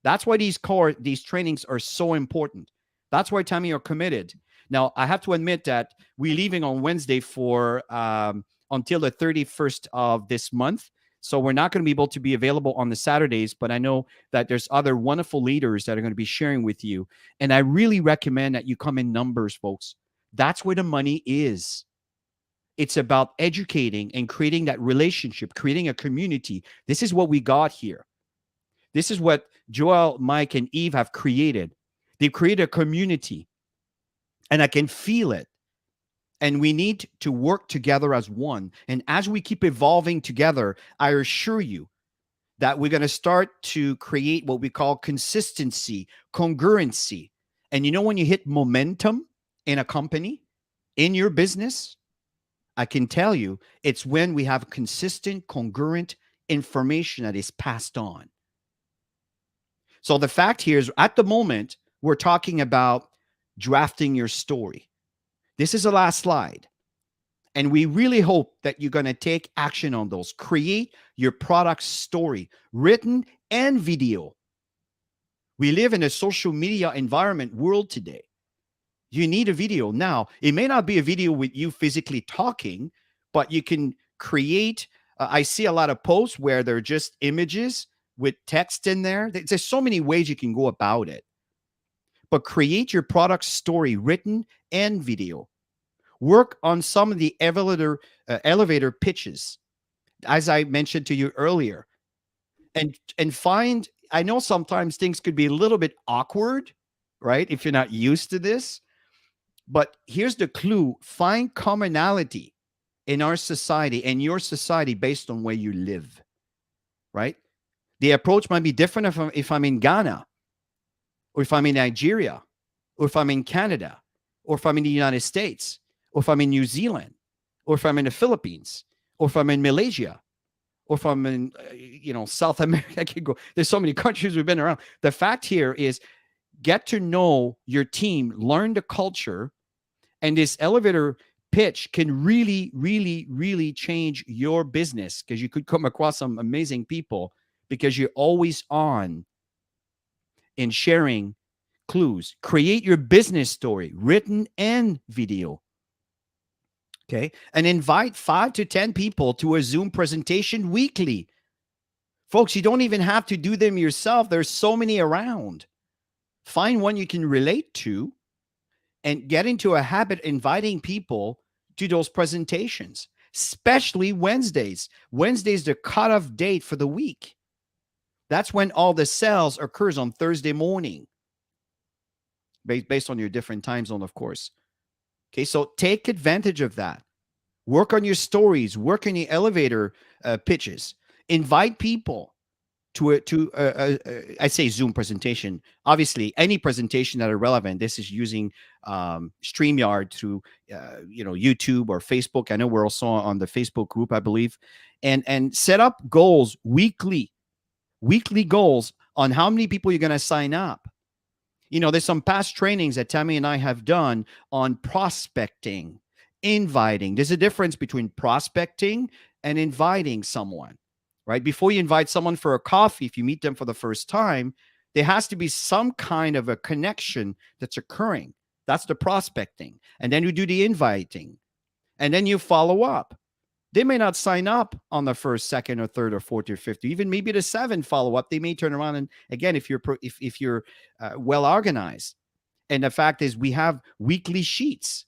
That's why these trainings are so important. That's why, Tammy, you're committed. Now, I have to admit that we're leaving on Wednesday for until the 31st of this month. So we're not going to be able to be available on the Saturdays, but I know that there's other wonderful leaders that are going to be sharing with you. And I really recommend that you come in numbers, folks. That's where the money is. It's about educating and creating that relationship, creating a community. This is what we got here. This is what Joel, Mike, and Eve have created. They've created a community, and I can feel it. And we need to work together as one. And as we keep evolving together, I assure you that we're going to start to create what we call consistency, congruency. And you know, when you hit momentum in a company, in your business, I can tell you it's when we have consistent, congruent information that is passed on. So the fact here is, at the moment, we're talking about drafting your story. This is the last slide. And we really hope that you're going to take action on those. Create your product story, written and video. We live in a social media environment world today. You need a video. Now, it may not be a video with you physically talking, but you can create. I see a lot of posts where they're just images with text in there. There's so many ways you can go about it. But create your product story, written and video. Work on some of the elevator pitches, as I mentioned to you earlier. And find, I know sometimes things could be a little bit awkward, right? If you're not used to this. But here's the clue: find commonality in our society and your society based on where you live, right? The approach might be different if I'm in Ghana, or if I'm in Nigeria, or if I'm in Canada, or if I'm in the United States, or if I'm in New Zealand, or if I'm in the Philippines, or if I'm in Malaysia, or if I'm in, South America. I could go. There's so many countries we've been around. The fact here is get to know your team, learn the culture, and this elevator pitch can really, really, really change your business, because you could come across some amazing people because you're always on in sharing clues. Create your business story, written and video. Okay. And invite 5 to 10 people to a Zoom presentation weekly. Folks, you don't even have to do them yourself. There's so many around. Find one you can relate to and get into a habit inviting people to those presentations, especially Wednesdays. Wednesday's the cutoff date for the week. That's when all the sales occurs, on Thursday morning, based on your different time zone, of course. Okay, so take advantage of that. Work on your stories, work on your elevator pitches, invite people to I say Zoom presentation. Obviously, any presentation that are relevant. This is using StreamYard through YouTube or Facebook. I know we're also on the Facebook group, I believe, and set up goals weekly goals on how many people you're going to sign up. There's some past trainings that Tammy and I have done on prospecting, inviting. There's a difference between prospecting and inviting someone, right? Before you invite someone for a coffee, if you meet them for the first time, there has to be some kind of a connection that's occurring. That's the prospecting. And then you do the inviting. And then you follow up. They may not sign up on the first, second, or third, or fourth, or fifth, even maybe the 7 follow up. They may turn around, and again, if you're well organized, and the fact is, we have weekly sheets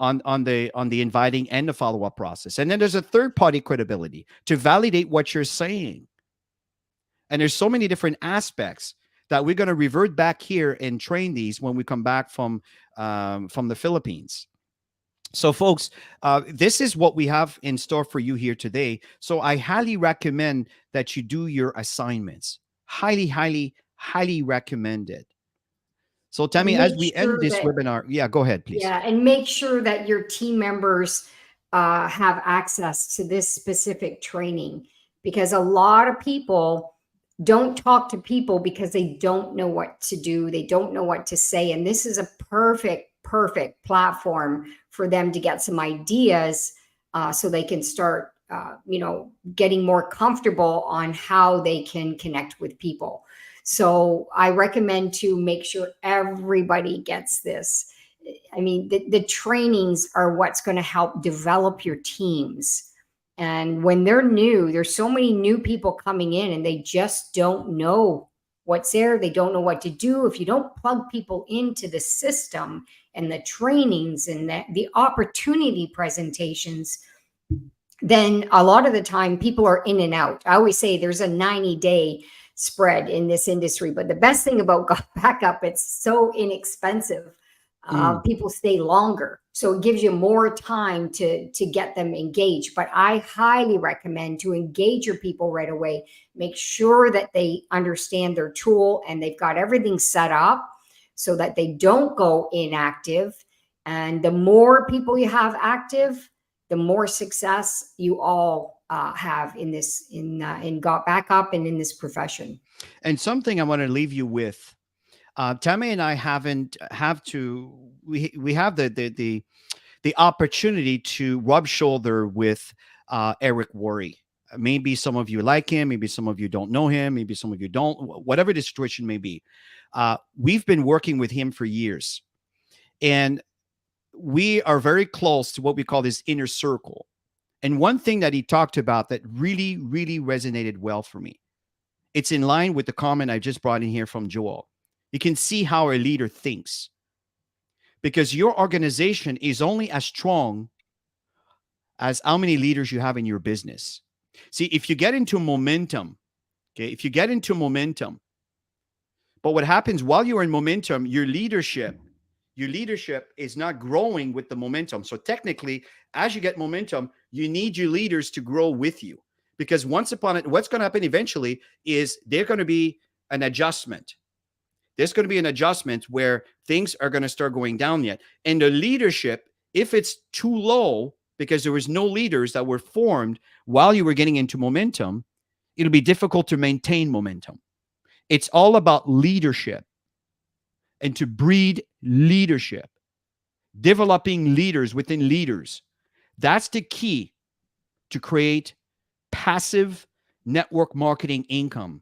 on the inviting and the follow up process, and then there's a third party credibility to validate what you're saying. And there's so many different aspects that we're going to revert back here and train these when we come back from the Philippines. So, folks, this is what we have in store for you here today. So I highly recommend that you do your assignments. Highly, highly, highly recommend it. So, Tammy, as we end this webinar, go ahead, please. Yeah, and make sure that your team members have access to this specific training, because a lot of people don't talk to people because they don't know what to do. They don't know what to say. And this is a perfect platform for them to get some ideas so they can start, getting more comfortable on how they can connect with people. So I recommend to make sure everybody gets this. I mean, the trainings are what's going to help develop your teams. And when they're new, there's so many new people coming in and they just don't know what's there. They don't know what to do. If you don't plug people into the system and the trainings and the opportunity presentations, then a lot of the time people are in and out. I always say there's a 90-day spread in this industry, but the best thing about backup, it's so inexpensive. People stay longer. So it gives you more time to get them engaged. But I highly recommend to engage your people right away. Make sure that they understand their tool and they've got everything set up so that they don't go inactive. And the more people you have active, the more success you all have in this, in Got Backup and in this profession. And something I want to leave you with. Tammy and I we have the opportunity to rub shoulder with Eric Worre. Maybe some of you like him, maybe some of you don't know him, maybe some of you don't, whatever the situation may be. We've been working with him for years, and we are very close to what we call this inner circle. And one thing that he talked about that really, really resonated well for me, it's in line with the comment I just brought in here from Joel. You can see how a leader thinks, because your organization is only as strong as how many leaders you have in your business. See, if you get into momentum, but what happens while you're in momentum, your leadership your leadership is not growing with the momentum. So technically, as you get momentum, you need your leaders to grow with you. Because once upon it, what's going to happen eventually is there's going to be an adjustment. There's going to be an adjustment where things are going to start going down yet. And the leadership, if it's too low, because there was no leaders that were formed while you were getting into momentum, it'll be difficult to maintain momentum. It's all about leadership and to breed leadership, developing leaders within leaders. That's the key to create passive network marketing income,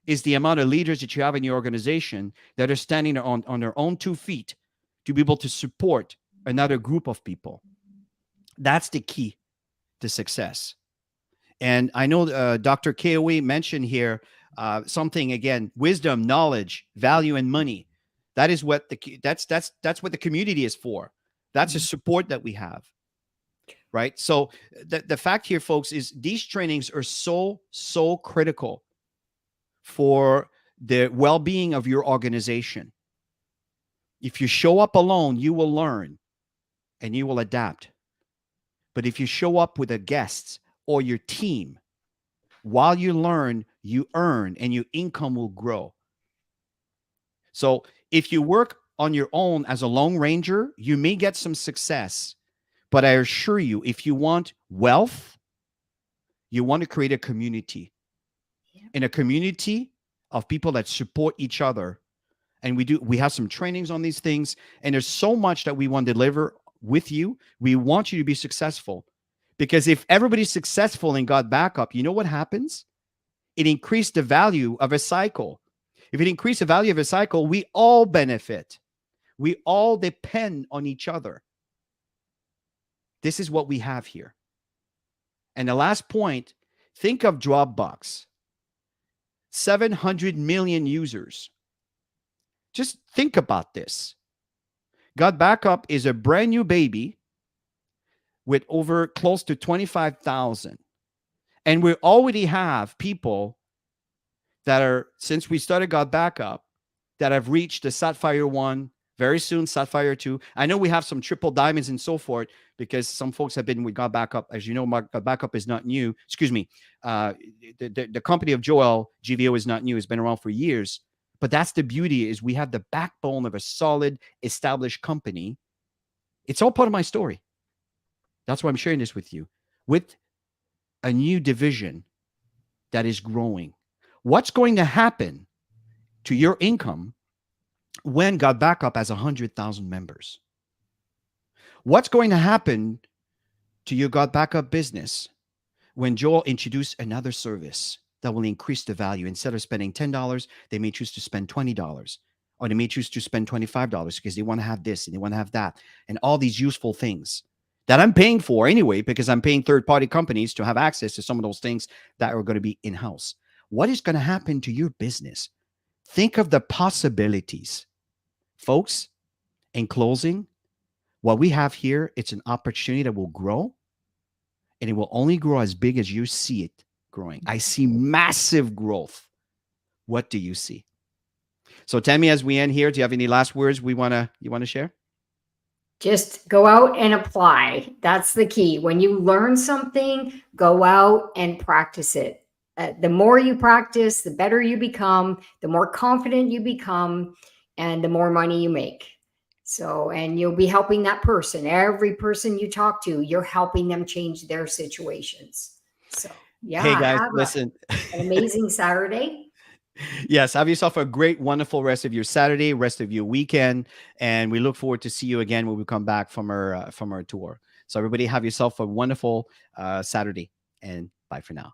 is the amount of leaders that you have in your organization that are standing on their own 2 feet to be able to support another group of people. That's the key to success. And I know Dr. KOE mentioned here something again: wisdom, knowledge, value, and money. That is what that's what the community is for. That's a support that we have, right? So the fact here, folks, is these trainings are so critical for the well-being of your organization. If you show up alone, you will learn and you will adapt. But if you show up with a guest or your team, while you learn, you earn, and your income will grow. So if you work on your own as a lone ranger, you may get some success. But I assure you, if you want wealth, you want to create a community. In a community of people that support each other. And we have some trainings on these things. And there's so much that we want to deliver with you. We want you to be successful. Because if everybody's successful and got backup, you know what happens? It increased the value of a cycle. If it increased the value of a cycle, we all benefit. We all depend on each other. This is what we have here. And the last point, think of Dropbox. 700 million users. Just think about this. Got Backup is a brand new baby with over close to 25,000. And we already have people that are, since we started Got Backup, that have reached the Sapphire 1, very soon Sapphire 2. I know we have some triple diamonds and so forth because some folks have been with Got Backup. As you know, Got Backup is not new. Excuse me. The company of Joel, GVO, is not new. It's been around for years. But that's the beauty, is we have the backbone of a solid, established company. It's all part of my story. That's why I'm sharing this with you. With a new division that is growing. What's going to happen to your income when Got Backup has 100,000 members? What's going to happen to your Got Backup business when Joel introduced another service that will increase the value? Instead of spending $10, they may choose to spend $20, or they may choose to spend $25 because they want to have this and they want to have that and all these useful things that I'm paying for anyway, because I'm paying third-party companies to have access to some of those things that are going to be in-house. What is going to happen to your business? Think of the possibilities. Folks, in closing, what we have here, it's an opportunity that will grow, and it will only grow as big as you see it growing. I see massive growth. What do you see? So Tammy, as we end here, do you have any last words you want to share? Just go out and apply. That's the key. When you learn something, go out and practice it. The more you practice, the better you become, the more confident you become, and the more money you make. So, and you'll be helping that person. Every person you talk to, you're helping them change their situations. So, yeah. Hey guys, listen. An amazing Saturday. Yes, have yourself a great, wonderful rest of your Saturday, rest of your weekend, and we look forward to see you again when we come back from our tour. So everybody, have yourself a wonderful Saturday, and bye for now.